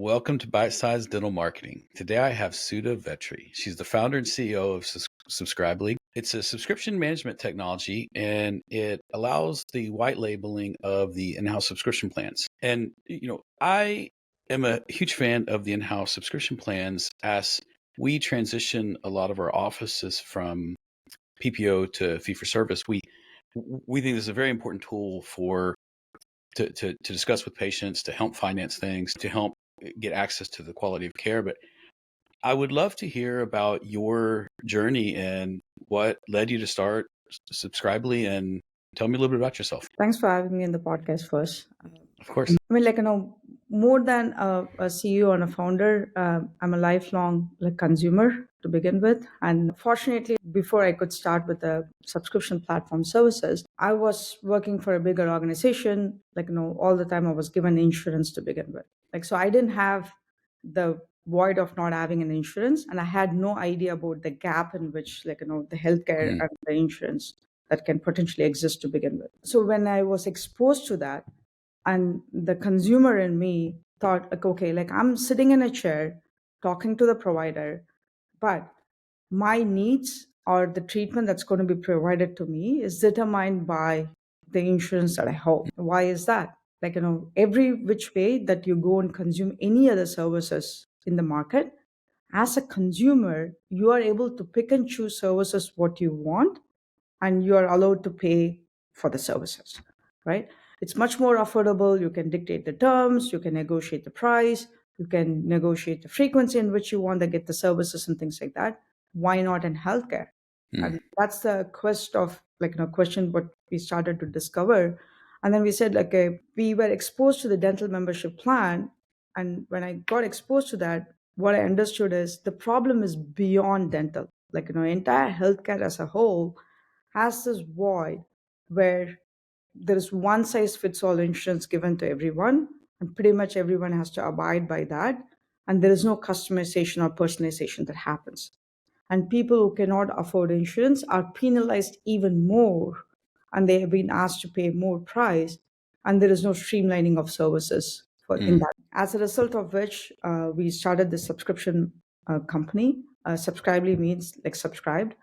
Welcome to Bite Size Dental Marketing. Today I have Sudha Vetri. She's the founder and CEO of Subscribely. It's a subscription management technology, and it allows the white labeling of the in-house subscription plans. And, I am a huge fan of the in-house subscription plans as we transition a lot of our offices from PPO to fee-for-service. We think this is a very important tool to discuss with patients, to help finance things, to help get access to the quality of care. But I would love to hear about your journey and what led you to start Subscribely, and tell me a little bit about yourself. Thanks for having me in the podcast first. Of course. More than a CEO and a founder, I'm a lifelong consumer to begin with. And fortunately, before I could start with the subscription platform services, I was working for a bigger organization. All the time I was given insurance to begin with. So I didn't have the void of not having an insurance, and I had no idea about the gap in which the healthcare Mm. and the insurance that can potentially exist to begin with. So when I was exposed to that, and the consumer in me thought, I'm sitting in a chair talking to the provider, but my needs or the treatment that's going to be provided to me is determined by the insurance that I hold. Why is that? Every which way that you go and consume any other services in the market, as a consumer, you are able to pick and choose services what you want, and you are allowed to pay for the services, right? It's much more affordable. You can dictate the terms, you can negotiate the price, you can negotiate the frequency in which you want to get the services and things like that. Why not in healthcare? Mm. And that's the question what we started to discover. And then we said, we were exposed to the dental membership plan. And when I got exposed to that, what I understood is the problem is beyond dental. Entire healthcare as a whole has this void where there is one size fits all insurance given to everyone, and pretty much everyone has to abide by that. And there is no customization or personalization that happens. And people who cannot afford insurance are penalized even more, and they have been asked to pay more price, and there is no streamlining of services in that. As a result of which, we started the subscription company. Subscribely means subscribed.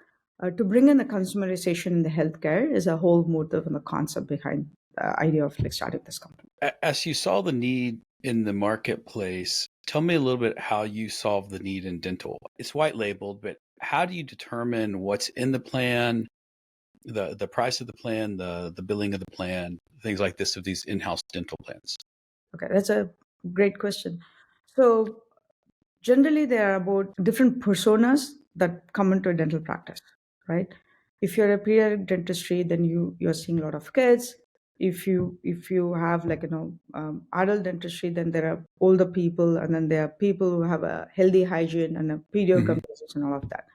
To bring in the consumerization in the healthcare is a whole motive and the concept behind the idea of starting this company. As you saw the need in the marketplace, tell me a little bit how you solve the need in dental. It's white labeled, but how do you determine what's in the plan, the price of the plan, the billing of the plan, things like this of these in-house dental plans? Okay, that's a great question. So generally, there are about different personas that come into a dental practice, right? If you're a pediatric dentistry, then you're seeing a lot of kids. If you have adult dentistry, then there are older people, and then there are people who have a healthy hygiene and a pediodontist and all of that.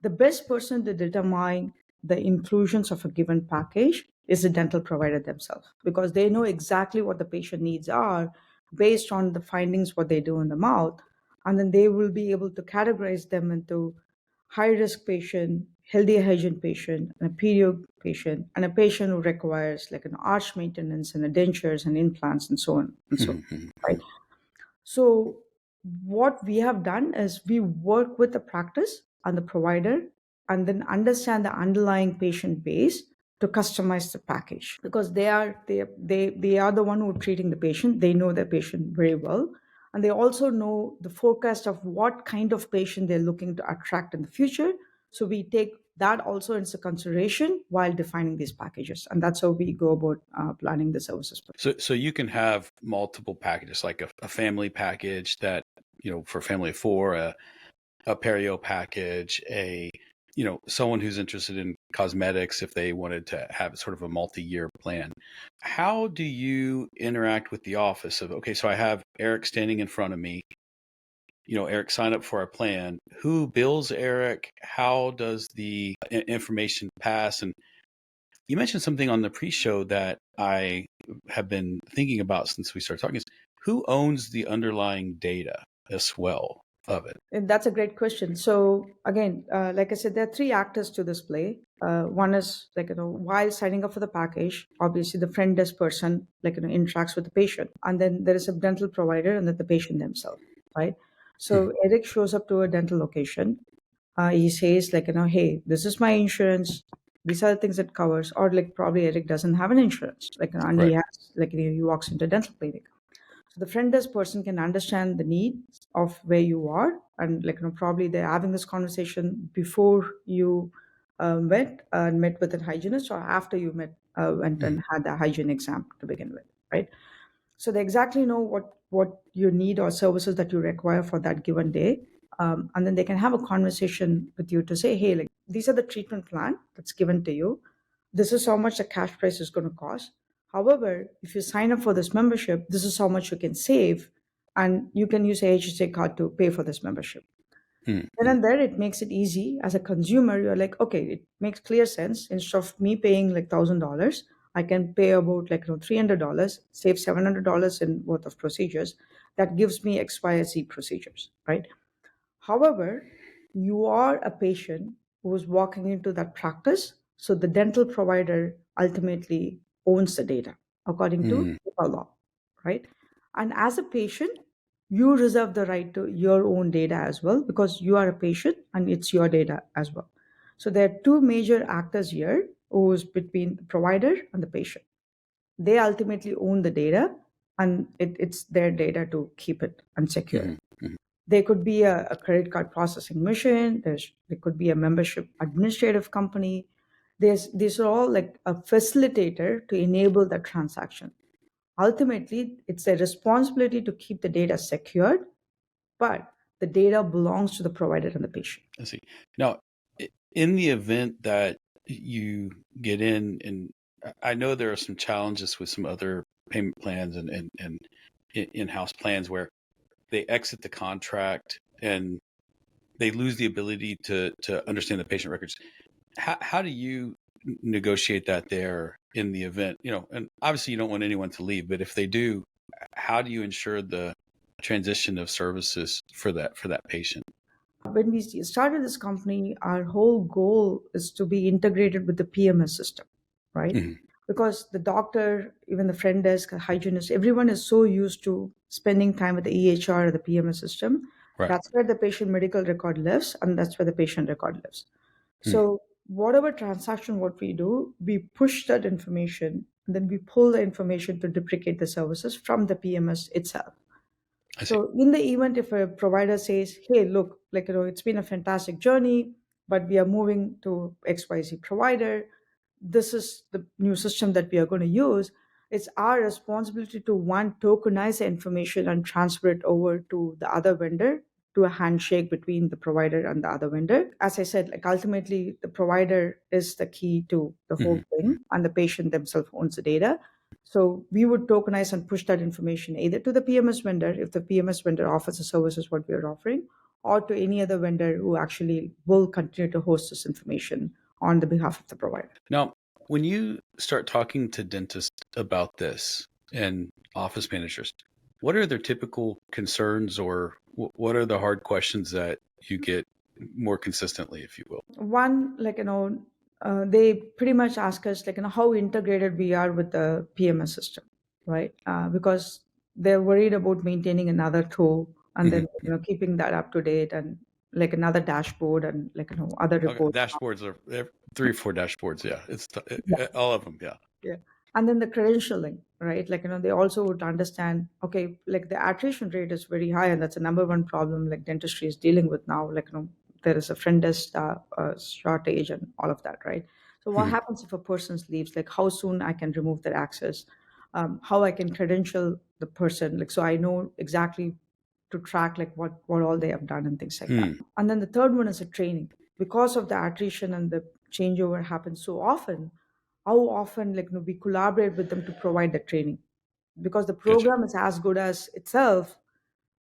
The best person to determine the inclusions of a given package is the dental provider themselves, because they know exactly what the patient needs are based on the findings what they do in the mouth, and then they will be able to categorize them into high risk patient, healthy hygiene patient, and a perio patient, and a patient who requires an arch maintenance and a dentures and implants and so on and so on, right? So what we have done is we work with the practice and the provider, and then understand the underlying patient base to customize the package, because they are the one who are treating the patient. They know their patient very well, and they also know the forecast of what kind of patient they're looking to attract in the future. So we take that also into consideration while defining these packages, and that's how we go about planning the services. So you can have multiple packages, like a family package that, for a family of four, a perio package, someone who's interested in cosmetics, if they wanted to have sort of a multi-year plan. How do you interact with the office of, okay, so I have Eric standing in front of me, Eric signed up for our plan. Who bills Eric? How does the information pass? And you mentioned something on the pre-show that I have been thinking about since we started talking, is who owns the underlying data as well of it? And that's a great question. So again, like I said, there are three actors to this play. One is while signing up for the package, obviously the front desk person interacts with the patient, and then there is a dental provider and then the patient themselves. right? Mhm. So Eric shows up to a dental location. He says like, hey, this is my insurance. These are the things it covers. Or like probably Eric doesn't have an insurance, like, and he Right. has like, he walks into a dental clinic. So the front desk person can understand the needs of where you are, and like, probably they're having this conversation before you met with a hygienist, or after you went Mhm. and had the hygiene exam to begin with, right? So they exactly know what you need or services that you require for that given day, and then they can have a conversation with you to say, hey, like, these are the treatment plan that's given to you. This is how much the cash price is going to cost. However, if you sign up for this membership, this is how much you can save, and you can use a HSA card to pay for this membership. Then Mhm. and there, it makes it easy as a consumer. You're like, okay, it makes clear sense. Instead of me paying like $1,000, I can pay about like $300, save $700 in worth of procedures. That gives me X, Y, Z procedures, right? However, you are a patient who is walking into that practice, so the dental provider ultimately owns the data according to Mhm. HIPAA law, right? And as a patient, you reserve the right to your own data as well, because you are a patient and it's your data as well. So there are two major actors here, who's between the provider and the patient. They ultimately own the data, and it's their data to keep it and secure it. Mhm. Mhm. There could be a credit card processing machine. There could be a membership administrative company. These are all like a facilitator to enable the transaction. Ultimately, it's their responsibility to keep the data secured, but the data belongs to the provider and the patient. I see. Now, in the event that you get in, and I know there are some challenges with some other payment plans and in-house plans where they exit the contract and they lose the ability to understand the patient records. How do you negotiate that there in the event? And obviously you don't want anyone to leave, but if they do, how do you ensure the transition of services for that patient? When we started this company, our whole goal is to be integrated with the PMS system, right? Mhm. Because the doctor, even the front desk, the hygienist, everyone is so used to spending time with the EHR or the PMS system. Right. That's where the patient medical record lives, and that's where the patient record lives. Mhm. So, whatever transaction, what we do, we push that information, and then we pull the information to duplicate the services from the PMS itself. I see. So in the event, if a provider says, hey, look, like, it's been a fantastic journey, but we are moving to XYZ provider, this is the new system that we are going to use. It's our responsibility to one, tokenize the information and transfer it over to the other vendor, to a handshake between the provider and the other vendor. As I said, like, ultimately the provider is the key to the whole Mhm. thing, and the patient themselves owns the data. So we would tokenize and push that information either to the PMS vendor, if the PMS vendor offers the services what we are offering, or to any other vendor who actually will continue to host this information on the behalf of the provider. Now, when you start talking to dentists about this and office managers, what are their typical concerns, or what are the hard questions that you get more consistently, if you will? One, like, they pretty much ask us, like, how integrated we are with the PMS system, right? Because they're worried about maintaining another tool, and then, Mhm. keeping that up to date, and like another dashboard, and like, other Okay, reports. dashboards are 3 or 4 dashboards. Yeah, all of them. Yeah. Yeah. And then the credentialing, right? Like, they also would understand, okay, like the attrition rate is very high, and that's a number one problem like dentistry is dealing with now. Like, there is a friend desk shortage and all of that, right? So what Mhm. happens if a person leaves? Like, how soon I can remove their access? How I can credential the person, like, so I know exactly to track like what all they have done and things like that. Hmm. And then the third one is a training. Because of the attrition and the changeover happens so often, how often, like, we collaborate with them to provide the training, because the Gotcha. program is as good as itself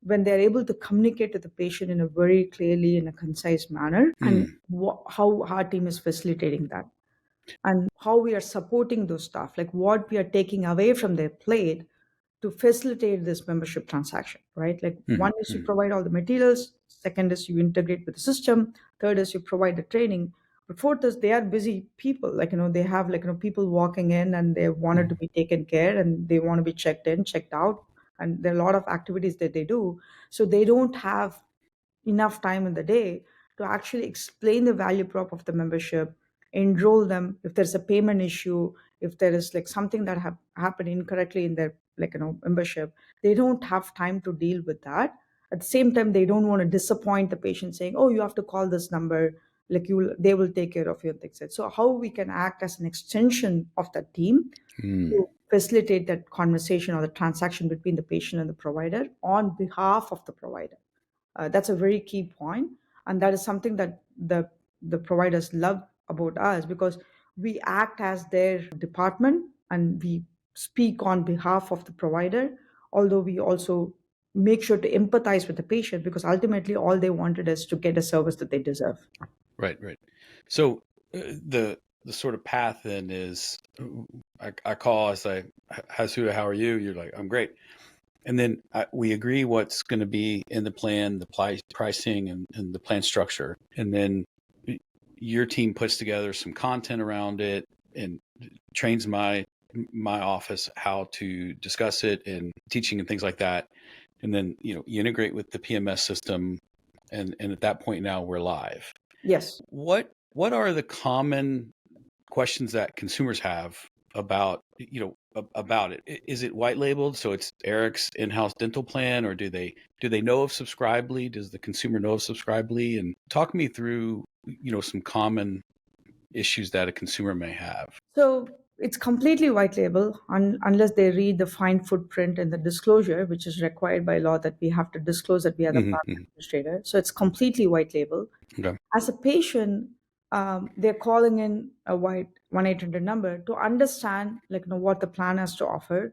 when they're able to communicate to the patient in a very clearly, in a concise manner, and Hmm. how our team is facilitating that, and how we are supporting those staff, like what we are taking away from their plate to facilitate this membership transaction, right? Like, Hmm. one is you Hmm. provide all the materials, second is you integrate with the system, third is you provide the training. But fourth is they are busy people. Like, they have, like, people walking in and they wanted to be taken care, and they want to be checked in, checked out, and there are a lot of activities that they do. So they don't have enough time in the day to actually explain the value prop of the membership, enroll them if there's a payment issue, if there is like something that happened incorrectly in their membership. They don't have time to deal with that. At the same time, they don't want to disappoint the patient saying, oh, you have to call this number, like they will take care of you and things like that. So how we can act as an extension of that team Mm. to facilitate that conversation or the transaction between the patient and the provider on behalf of the provider. That's a very key point, and that is something that the providers love about us, because we act as their department and we speak on behalf of the provider, although we also make sure to empathize with the patient, because ultimately all they wanted is to get a service that they deserve. Right, right. So the sort of path then is, I call, I say, Hasuda, how are you? You're like, I'm great. And then we agree what's going to be in the plan, the pricing, and the plan structure. And then your team puts together some content around it and trains my office how to discuss it and teaching and things like that. And then you integrate with the PMS system, and at that point now we're live. Yes. What are the common questions that consumers have about about it? Is it white labeled, so it's Eric's in-house dental plan, or do they know of Subscribely? Does the consumer know of Subscribely? And talk me through some common issues that a consumer may have. So it's completely white label unless they read the fine footprint and the disclosure, which is required by law that we have to disclose that we are the plan Mm-hmm. administrator. So it's completely white label. Okay. As a patient, they're calling in a white 1-800 number to understand what the plan has to offer.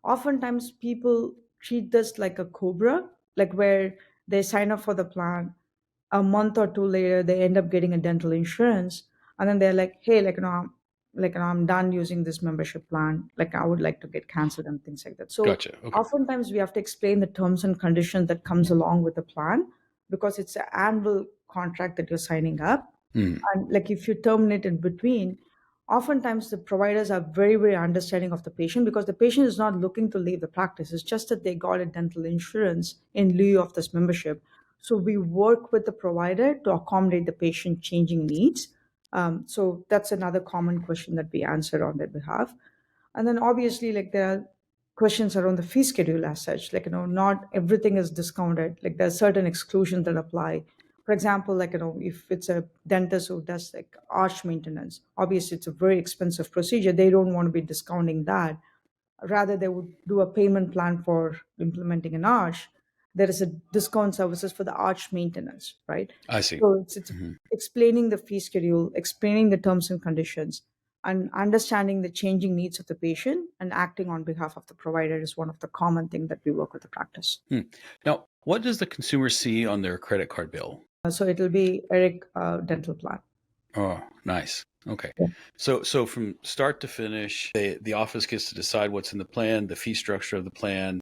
Oftentimes people treat this like a cobra, like where they sign up for the plan, a month or two later they end up getting a dental insurance, and then they're like, hey, I'm done using this membership plan, like I would like to get canceled and things like that. So Gotcha. Okay. oftentimes we have to explain the terms and conditions that comes along with the plan, because it's an annual contract that you're signing up. Mm. And like if you terminate in between, oftentimes the providers are very, very understanding of the patient, because the patient is not looking to leave the practice. It's just that they got a dental insurance in lieu of this membership. So we work with the provider to accommodate the patient changing needs. So that's another common question that we answer on their behalf. And then obviously, like there are questions around the fee schedule as such. Not everything is discounted. Like there are certain exclusions that apply. For example, if it's a dentist who does like arch maintenance, obviously it's a very expensive procedure. They don't want to be discounting that. Rather, they would do a payment plan for implementing an arch. There is a discount services for the arch maintenance, right? I see. So it's Mm-hmm. explaining the fee schedule, explaining the terms and conditions, and understanding the changing needs of the patient and acting on behalf of the provider is one of the common things that we work with the practice. Now, what does the consumer see on their credit card bill? So it'll be Eric Dental Plan. Oh, nice. Okay. Yeah. So from start to finish, the office gets to decide what's in the plan, the fee structure of the plan,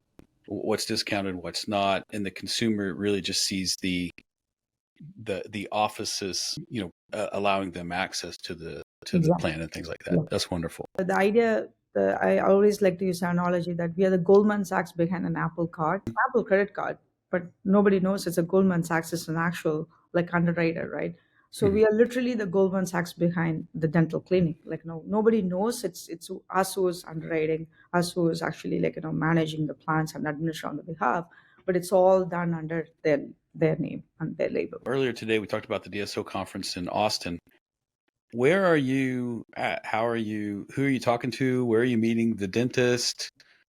what's discounted, what's not, and the consumer really just sees the offices, allowing them access to the Exactly. plan and things like that. Yeah. That's wonderful. The idea, I always like to use the analogy that we are the Goldman Sachs behind an Apple card, Apple credit card, but nobody knows it's a Goldman Sachs. It's an actual like underwriter, right? So Mhm. we are literally the Goldman Sachs behind the dental clinic. Like no, nobody knows it's us who is underwriting, us who is actually managing the plans and administer on the behalf, but it's all done under their name and their label. Earlier today, we talked about the DSO conference in Austin. Where are you at? How are you? Who are you talking to? Where are you meeting the dentist?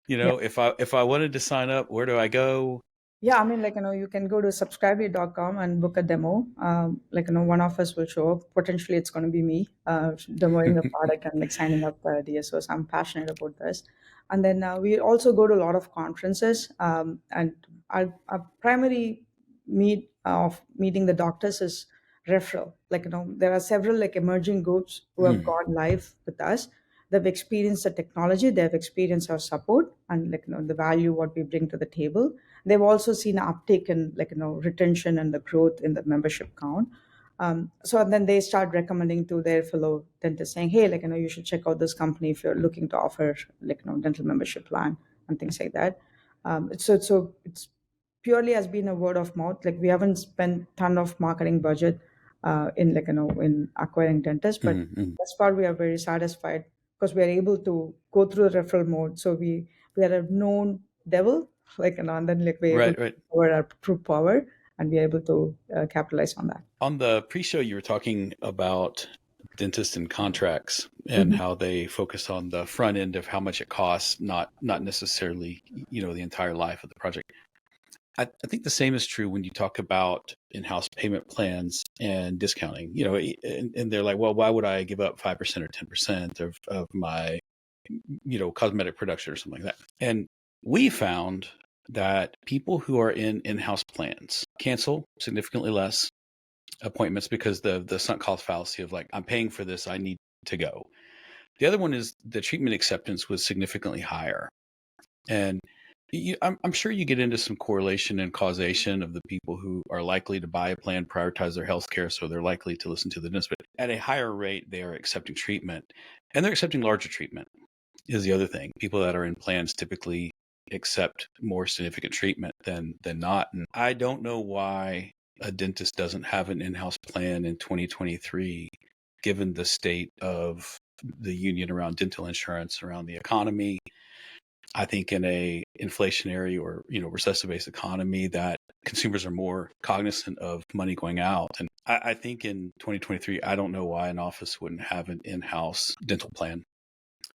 Yeah. If I wanted to sign up, where do I go? Yeah, I mean, you can go to subscribely.com and book a demo. One of us will show up. Potentially, it's going to be me demoing the product and like signing up DSOs. I'm passionate about this. And then we also go to a lot of conferences. And our primary of meeting the doctors is referral. There are several like emerging groups who have Mm. gone live with us. They've experienced the technology, they've experienced our support and the value what we bring to the table. They've also seen an uptick in retention and the growth in the membership count. So then they start recommending to their fellow dentists saying, hey, you should check out this company if you're looking to offer dental membership plan and things like that. So it's purely has been a word of mouth. Like we haven't spent ton of marketing budget in in acquiring dentists, but Mm-hmm. thus far we are very satisfied because we are able to go through the referral mode. So we are a known devil, and then like we're able Right, to right. power our true power, and we're able to capitalize on that. On the pre-show, you were talking about dentists and contracts and Mhm. how they focus on the front end of how much it costs, not necessarily the entire life of the project. I think the same is true when you talk about in-house payment plans and discounting. And they're like, well, why would I give up 5% or 10% of my cosmetic production or something like that? And we found that people who are in in-house plans cancel significantly less appointments because the sunk cost fallacy of like, I'm paying for this, I need to go. The other one is the treatment acceptance was significantly higher. And I'm sure you get into some correlation and causation of the people who are likely to buy a plan, prioritize their health care, so they're likely to listen to the dentist. But at a higher rate, they are accepting treatment, and they're accepting larger treatment is the other thing. People that are in plans typically accept more significant treatment than not. And I don't know why a dentist doesn't have an in-house plan in 2023, given the state of the union around dental insurance, around the economy. I think in a inflationary or recessive based economy that consumers are more cognizant of money going out. And I think in 2023, I don't know why an office wouldn't have an in-house dental plan,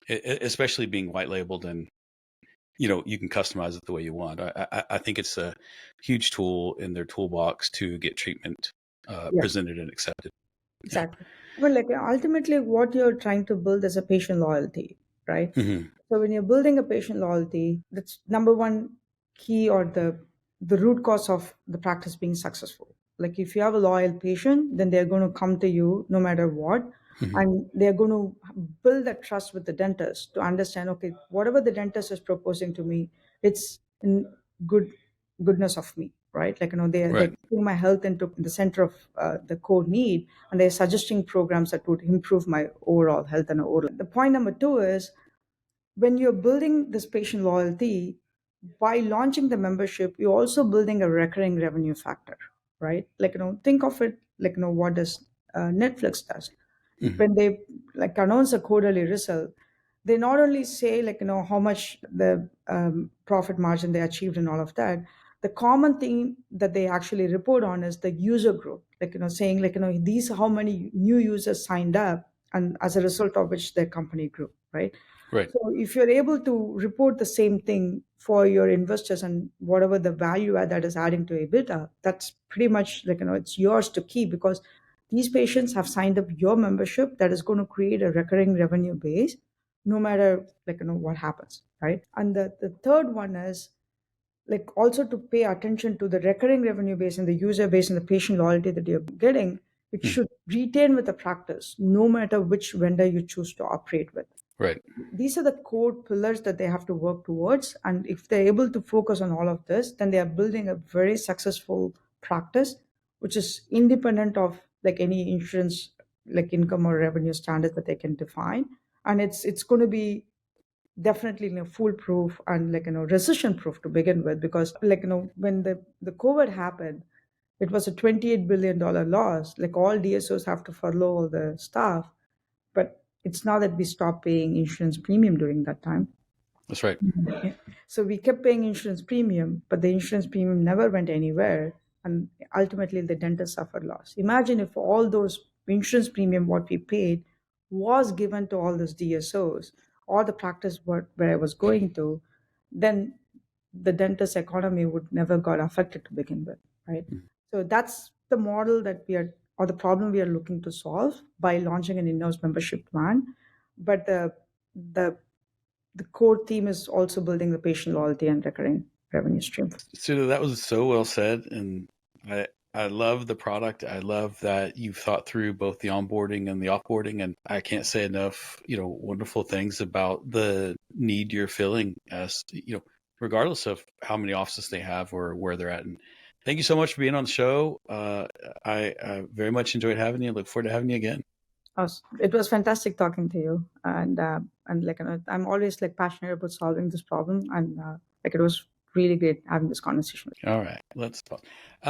especially being white labeled and you can customize it the way you want. I think it's a huge tool in their toolbox to get treatment Yeah. presented and accepted. Yeah. Exactly. Well, like ultimately, what you're trying to build is a patient loyalty, right? Mm-hmm. So when you're building a patient loyalty, that's number one key or the root cause of the practice being successful. Like if you have a loyal patient, then they're going to come to you no matter what, Mm-hmm. and they're going to build that trust with the dentist to understand, okay, whatever the dentist is proposing to me, it's in good goodness of me, right? Like they're Right. keeping my health into the center of the core need, and they're suggesting programs that would improve my overall health and overall. The point number two is when you're building this patient loyalty, by launching the membership, you're also building a recurring revenue factor, right? Like, think of it like, what does Netflix does? Mm-hmm. When they like announce a quarterly result, they not only say like, how much the profit margin they achieved and all of that. The common thing that they actually report on is the user growth, like, saying like, these how many new users signed up, and as a result of which their company grew, right? Right. So if you're able to report the same thing for your investors and whatever the value add that is adding to EBITDA, that's pretty much like, it's yours to keep because these patients have signed up your membership that is going to create a recurring revenue base no matter like, what happens, right? And the third one is like also to pay attention to the recurring revenue base and the user base and the patient loyalty that you're getting. It Mm-hmm. should retain with the practice no matter which vendor you choose to operate with. Right. These are the core pillars that they have to work towards, and if they're able to focus on all of this, then they are building a very successful practice which is independent of like any insurance like income or revenue standard that they can define, and it's going to be definitely foolproof and like recession proof to begin with, because like when the COVID happened, it was a $28 billion loss. Like all DSOs have to furlough all the staff, but it's not that we stopped paying insurance premium during that time. That's right. Yeah. So we kept paying insurance premium, but the insurance premium never went anywhere. And ultimately, the dentist suffered loss. Imagine if all those insurance premium, what we paid, was given to all those DSOs or the practice where I was going to, then the dentist economy would never got affected to begin with, right? Mm-hmm. So that's the model that we are, or the problem we are looking to solve by launching an in-house membership plan. But the the core theme is also building the patient loyalty and recurring revenue stream. So that was so well said, and I love the product. I love that you've thought through both the onboarding and the offboarding, and I can't say enough, wonderful things about the need you're filling as, regardless of how many offices they have or where they're at. And thank you so much for being on the show. I very much enjoyed having you. Look forward to having you again. It was fantastic talking to you, and like I'm always like passionate about solving this problem, and like it was really great having this conversation with you. All right, let's pause.